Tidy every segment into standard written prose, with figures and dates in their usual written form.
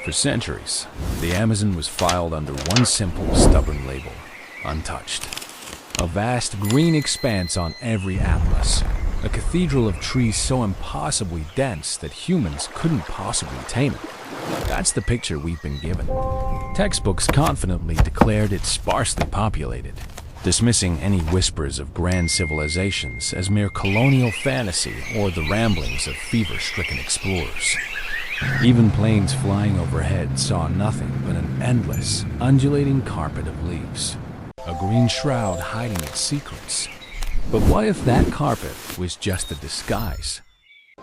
For centuries, the Amazon was filed under one simple, stubborn label: untouched. A vast green expanse on every atlas, a cathedral of trees so impossibly dense that humans couldn't possibly tame it. That's the picture we've been given. Textbooks confidently declared it sparsely populated, dismissing any whispers of grand civilizations as mere colonial fantasy or the ramblings of fever-stricken explorers. Even planes flying overhead saw nothing but an endless, undulating carpet of leaves, a green shroud hiding its secrets. But what if that carpet was just a disguise?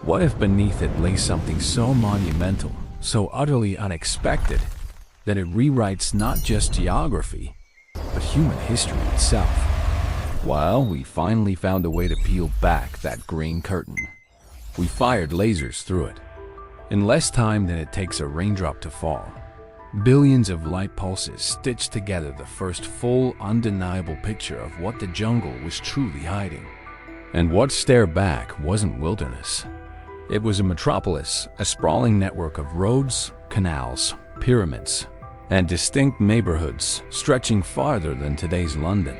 What if beneath it lay something so monumental, so utterly unexpected, that it rewrites not just geography, but human history itself? Well, we finally found a way to peel back that green curtain. We fired lasers through it. In less time than it takes a raindrop to fall, billions of light pulses stitched together the first full, undeniable picture of what the jungle was truly hiding. And what stared back wasn't wilderness. It was a metropolis, a sprawling network of roads, canals, pyramids, and distinct neighborhoods stretching farther than today's London.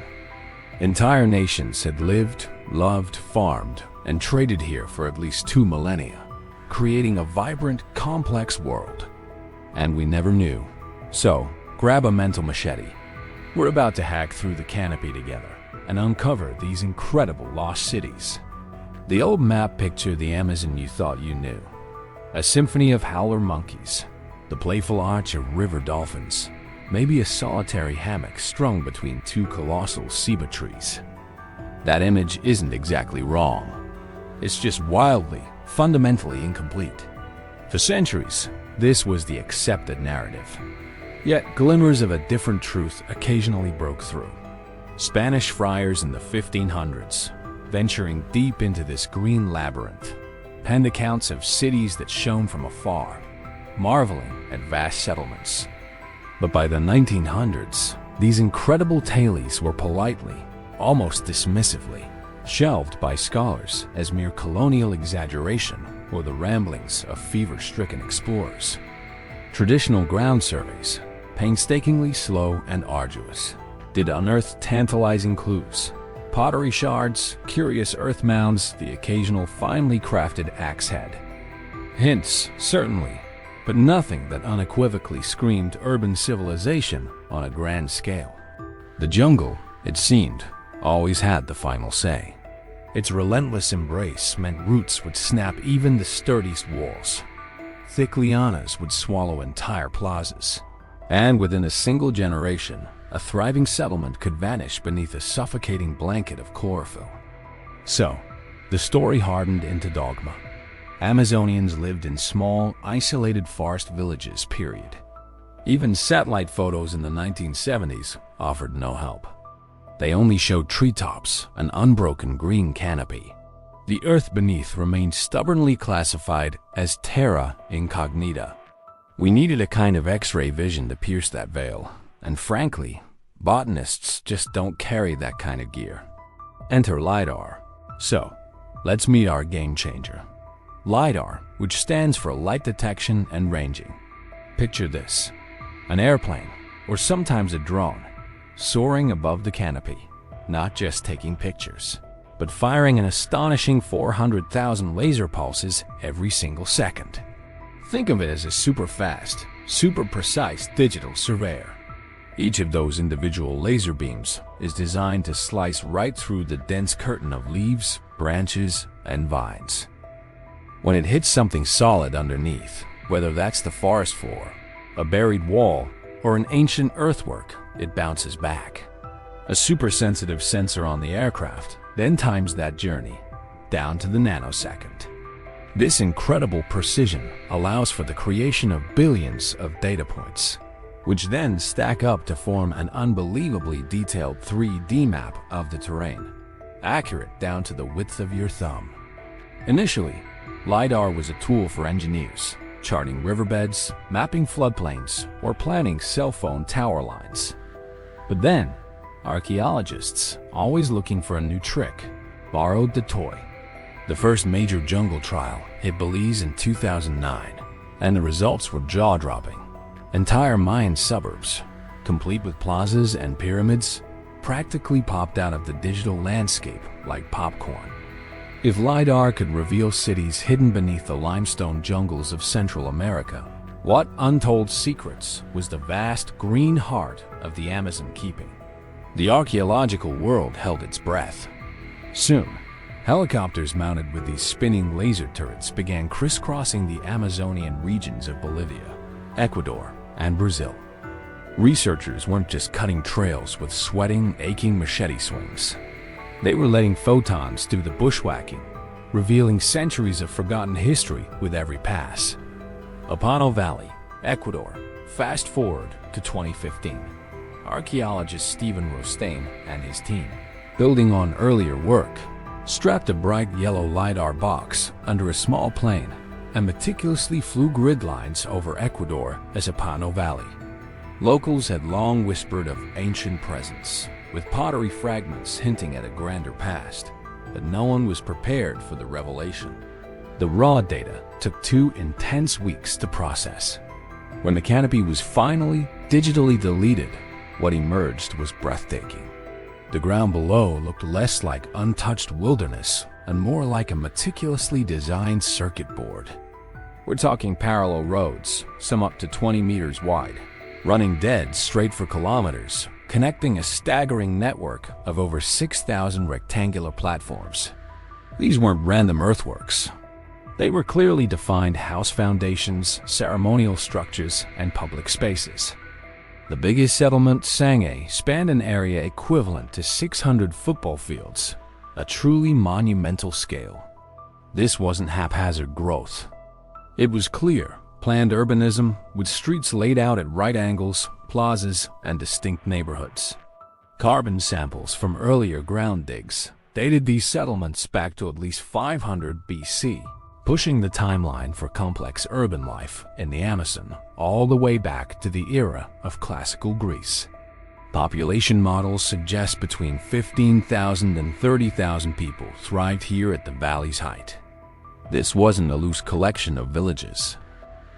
Entire nations had lived, loved, farmed, and traded here for at least 2 millennia, creating a vibrant, complex world. And we never knew. So, grab a mental machete. We're about to hack through the canopy together and uncover these incredible lost cities. The old map pictured the Amazon you thought you knew. A symphony of howler monkeys, the playful arch of river dolphins, maybe a solitary hammock strung between 2 colossal ceiba trees. That image isn't exactly wrong. It's just wildly, fundamentally incomplete. For centuries, this was the accepted narrative. Yet glimmers of a different truth occasionally broke through. Spanish friars in the 1500s, venturing deep into this green labyrinth, penned accounts of cities that shone from afar, marveling at vast settlements. But by the 1900s, these incredible tales were politely, almost dismissively, shelved by scholars as mere colonial exaggeration or the ramblings of fever-stricken explorers. Traditional ground surveys, painstakingly slow and arduous, did unearth tantalizing clues: pottery shards, curious earth mounds, the occasional finely crafted axe head. Hints, certainly, but nothing that unequivocally screamed urban civilization on a grand scale. The jungle, it seemed, always had the final say. Its relentless embrace meant roots would snap even the sturdiest walls. Thick lianas would swallow entire plazas. And within a single generation, a thriving settlement could vanish beneath a suffocating blanket of chlorophyll. So, the story hardened into dogma. Amazonians lived in small, isolated forest villages, period. Even satellite photos in the 1970s offered no help. They only showed treetops, an unbroken green canopy. The earth beneath remained stubbornly classified as terra incognita. We needed a kind of X-ray vision to pierce that veil, and frankly, botanists just don't carry that kind of gear. Enter LIDAR. So, let's meet our game changer. LIDAR, which stands for light detection and ranging. Picture this: an airplane, or sometimes a drone, soaring above the canopy, not just taking pictures, but firing an astonishing 400,000 laser pulses every single second. Think of it as a super fast, super precise digital surveyor. Each of those individual laser beams is designed to slice right through the dense curtain of leaves, branches, and vines. When it hits something solid underneath, whether that's the forest floor, a buried wall, or an ancient earthwork, it bounces back. A super-sensitive sensor on the aircraft then times that journey, down to the nanosecond. This incredible precision allows for the creation of billions of data points, which then stack up to form an unbelievably detailed 3D map of the terrain, accurate down to the width of your thumb. Initially, LIDAR was a tool for engineers, charting riverbeds, mapping floodplains, or planning cell phone tower lines. But then, archaeologists, always looking for a new trick, borrowed the toy. The first major jungle trial hit Belize in 2009, and the results were jaw-dropping. Entire Mayan suburbs, complete with plazas and pyramids, practically popped out of the digital landscape like popcorn. If LIDAR could reveal cities hidden beneath the limestone jungles of Central America, what untold secrets was the vast green heart of the Amazon keeping? The archaeological world held its breath. Soon, helicopters mounted with these spinning laser turrets began crisscrossing the Amazonian regions of Bolivia, Ecuador, and Brazil. Researchers weren't just cutting trails with sweating, aching machete swings. They were letting photons do the bushwhacking, revealing centuries of forgotten history with every pass. Upano Valley, Ecuador. Fast forward to 2015. Archaeologist Stephen Rostain and his team, building on earlier work, strapped a bright yellow LIDAR box under a small plane and meticulously flew grid lines over Ecuador as Upano Valley. Locals had long whispered of ancient presence, with pottery fragments hinting at a grander past, but no one was prepared for the revelation. The raw data took 2 intense weeks to process. When the canopy was finally digitally deleted, what emerged was breathtaking. The ground below looked less like untouched wilderness and more like a meticulously designed circuit board. We're talking parallel roads, some up to 20 meters wide, running dead straight for kilometers, connecting a staggering network of over 6,000 rectangular platforms. These weren't random earthworks. They were clearly defined house foundations, ceremonial structures, and public spaces. The biggest settlement, Sensei, spanned an area equivalent to 600 football fields, a truly monumental scale. This wasn't haphazard growth. It was clear, planned urbanism with streets laid out at right angles, plazas, and distinct neighborhoods. Carbon samples from earlier ground digs dated these settlements back to at least 500 BC, pushing the timeline for complex urban life in the Amazon all the way back to the era of classical Greece. Population models suggest between 15,000 and 30,000 people thrived here at the valley's height. This wasn't a loose collection of villages.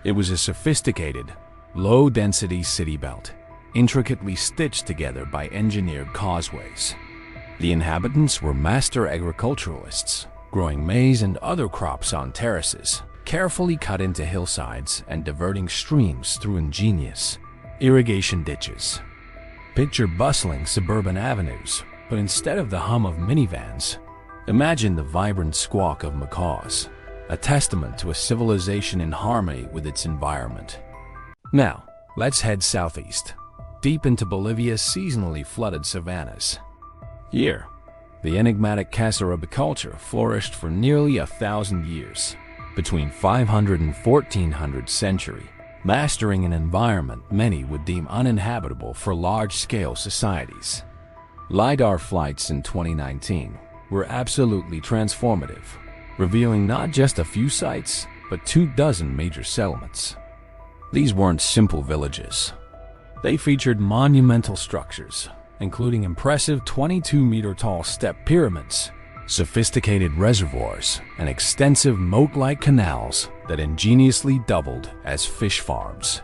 It was a sophisticated, low-density city belt, intricately stitched together by engineered causeways. The inhabitants were master agriculturalists, growing maize and other crops on terraces, carefully cut into hillsides and diverting streams through ingenious irrigation ditches. Picture bustling suburban avenues, but instead of the hum of minivans, imagine the vibrant squawk of macaws, a testament to a civilization in harmony with its environment. Now, let's head southeast, deep into Bolivia's seasonally flooded savannas. Here, the enigmatic Casarabe culture flourished for nearly 1,000 years, between 500 and 1400 century, mastering an environment many would deem uninhabitable for large-scale societies. LIDAR flights in 2019 were absolutely transformative, revealing not just a few sites, but 24 major settlements. These weren't simple villages. They featured monumental structures, including impressive 22-meter-tall step pyramids, sophisticated reservoirs, and extensive moat-like canals that ingeniously doubled as fish farms.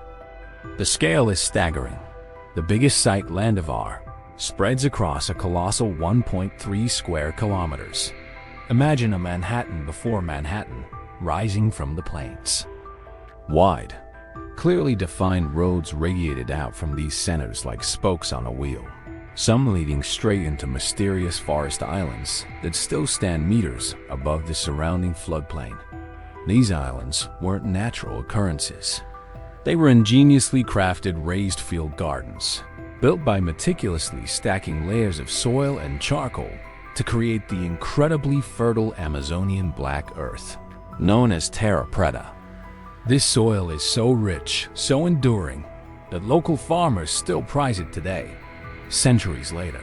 The scale is staggering. The biggest site, Landivar, spreads across a colossal 1.3 square kilometers. Imagine a Manhattan before Manhattan, rising from the plains. Wide, clearly defined roads radiated out from these centers like spokes on a wheel, some leading straight into mysterious forest islands that still stand meters above the surrounding floodplain. These islands weren't natural occurrences. They were ingeniously crafted raised field gardens, built by meticulously stacking layers of soil and charcoal to create the incredibly fertile Amazonian black earth, known as terra preta. This soil is so rich, so enduring, that local farmers still prize it today, centuries later.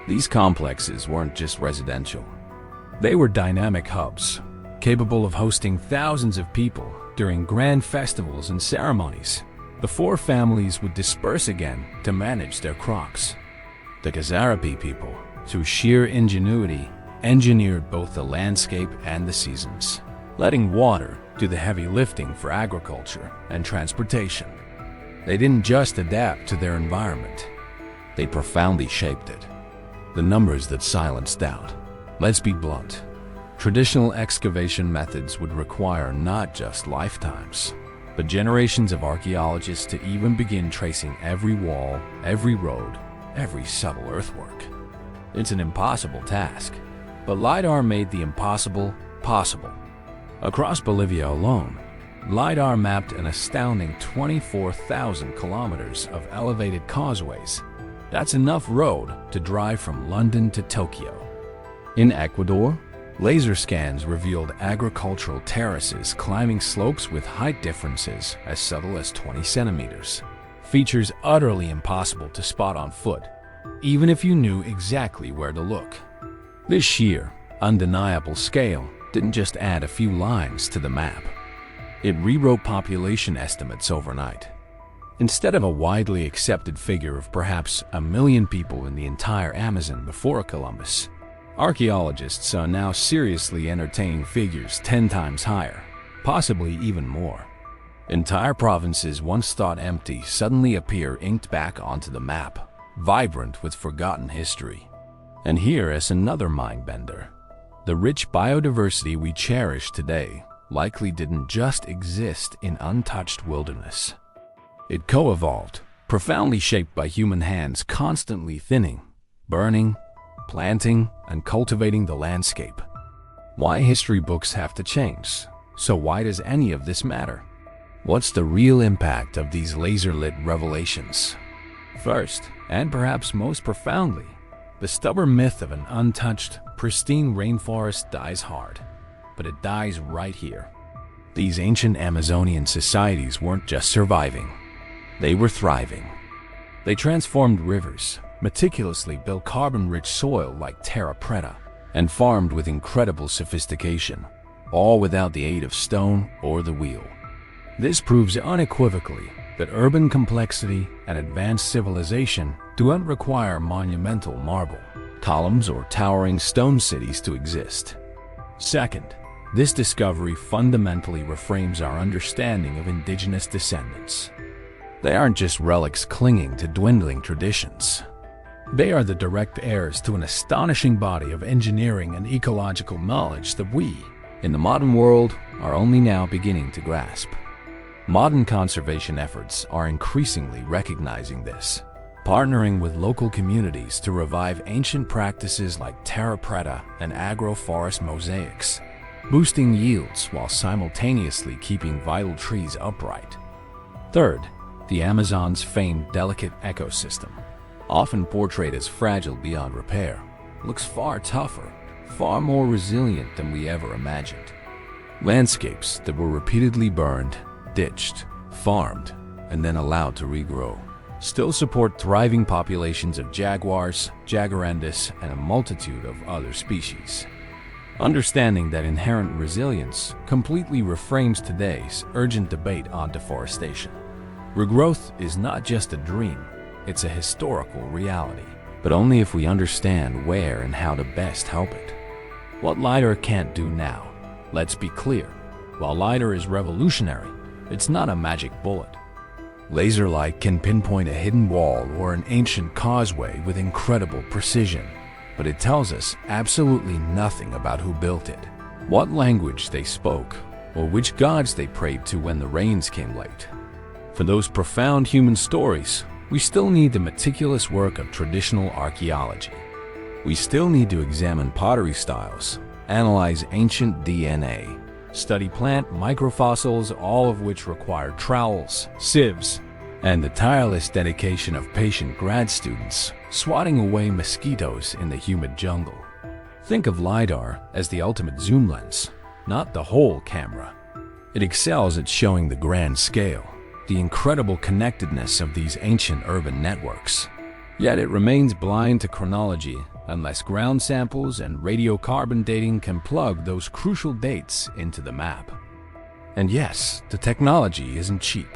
These complexes weren't just residential. They were dynamic hubs, capable of hosting thousands of people during grand festivals and ceremonies, before families would disperse again to manage their crops. The Casarabe people, through sheer ingenuity, engineered both the landscape and the seasons, letting water do the heavy lifting for agriculture and transportation. They didn't just adapt to their environment, they profoundly shaped it. The numbers that silenced doubt. Let's be blunt. Traditional excavation methods would require not just lifetimes, but generations of archaeologists to even begin tracing every wall, every road, every subtle earthwork. It's an impossible task, but LIDAR made the impossible possible. Across Bolivia alone, LIDAR mapped an astounding 24,000 kilometers of elevated causeways. That's enough road to drive from London to Tokyo. In Ecuador, laser scans revealed agricultural terraces climbing slopes with height differences as subtle as 20 centimeters. Features utterly impossible to spot on foot, even if you knew exactly where to look. This sheer, undeniable scale didn't just add a few lines to the map. It rewrote population estimates overnight. Instead of a widely accepted figure of perhaps 1 million people in the entire Amazon before Columbus, archaeologists are now seriously entertaining figures 10 times higher, possibly even more. Entire provinces once thought empty suddenly appear inked back onto the map, vibrant with forgotten history. And here is another mind-bender. The rich biodiversity we cherish today likely didn't just exist in untouched wilderness. It co-evolved, profoundly shaped by human hands constantly thinning, burning, planting, and cultivating the landscape. Why history books have to change? So why does any of this matter? What's the real impact of these laser-lit revelations? First, and perhaps most profoundly, the stubborn myth of an untouched, pristine rainforest dies hard, but it dies right here. These ancient Amazonian societies weren't just surviving, they were thriving. They transformed rivers, meticulously built carbon-rich soil like terra preta, and farmed with incredible sophistication, all without the aid of stone or the wheel. This proves unequivocally that urban complexity and advanced civilization don't require monumental marble, columns, or towering stone cities to exist. Second, this discovery fundamentally reframes our understanding of indigenous descendants. They aren't just relics clinging to dwindling traditions. They are the direct heirs to an astonishing body of engineering and ecological knowledge that we, in the modern world, are only now beginning to grasp. Modern conservation efforts are increasingly recognizing this, partnering with local communities to revive ancient practices like terra preta and agroforest mosaics, boosting yields while simultaneously keeping vital trees upright. Third, the Amazon's famed delicate ecosystem, often portrayed as fragile beyond repair, looks far tougher, far more resilient than we ever imagined. Landscapes that were repeatedly burned, ditched, farmed, and then allowed to regrow still support thriving populations of jaguars, jaguarandis, and a multitude of other species. Understanding that inherent resilience completely reframes today's urgent debate on deforestation. Regrowth is not just a dream, it's a historical reality, but only if we understand where and how to best help it. What LIDAR can't do now, let's be clear, while LIDAR is revolutionary, it's not a magic bullet. Laser light can pinpoint a hidden wall or an ancient causeway with incredible precision, but it tells us absolutely nothing about who built it, what language they spoke, or which gods they prayed to when the rains came late. For those profound human stories, we still need the meticulous work of traditional archaeology. We still need to examine pottery styles, analyze ancient DNA, study plant microfossils, all of which require trowels, sieves, and the tireless dedication of patient grad students swatting away mosquitoes in the humid jungle. Think of LIDAR as the ultimate zoom lens, not the whole camera. It excels at showing the grand scale, the incredible connectedness of these ancient urban networks. Yet it remains blind to chronology unless ground samples and radiocarbon dating can plug those crucial dates into the map. And yes, the technology isn't cheap.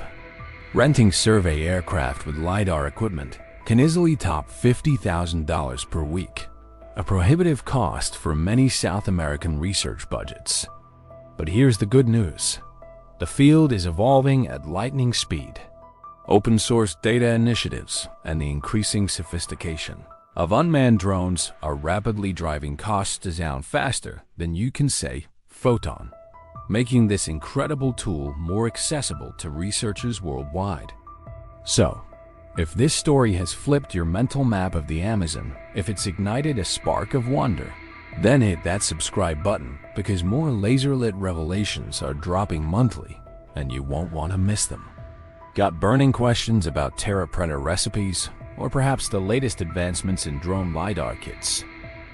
Renting survey aircraft with LIDAR equipment can easily top $50,000 per week, a prohibitive cost for many South American research budgets. But here's the good news. The field is evolving at lightning speed. Open source data initiatives and the increasing sophistication of unmanned drones are rapidly driving costs down faster than you can say photon, making this incredible tool more accessible to researchers worldwide. So, if this story has flipped your mental map of the Amazon, if it's ignited a spark of wonder, then hit that subscribe button because more laser-lit revelations are dropping monthly and you won't want to miss them. Got burning questions about terra preta recipes, or perhaps the latest advancements in drone LIDAR kits?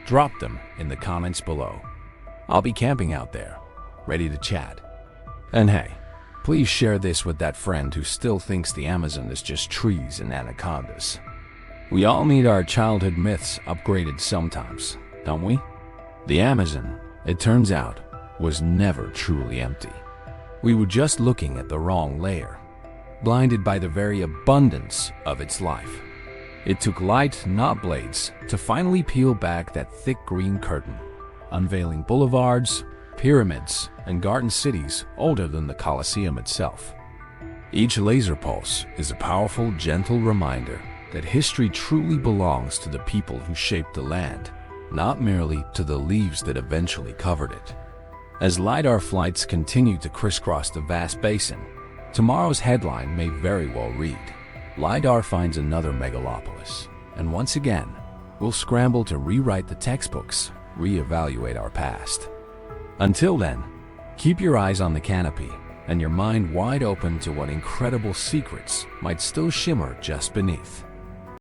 Drop them in the comments below. I'll be camping out there, ready to chat. And hey, please share this with that friend who still thinks the Amazon is just trees and anacondas. We all need our childhood myths upgraded sometimes, don't we? The Amazon, it turns out, was never truly empty. We were just looking at the wrong layer, blinded by the very abundance of its life. It took light, not blades, to finally peel back that thick green curtain, unveiling boulevards, pyramids, and garden cities older than the Colosseum itself. Each laser pulse is a powerful, gentle reminder that history truly belongs to the people who shaped the land, not merely to the leaves that eventually covered it. As LIDAR flights continue to crisscross the vast basin, tomorrow's headline may very well read, LIDAR finds another megalopolis, and once again, we'll scramble to rewrite the textbooks, reevaluate our past. Until then, keep your eyes on the canopy and your mind wide open to what incredible secrets might still shimmer just beneath.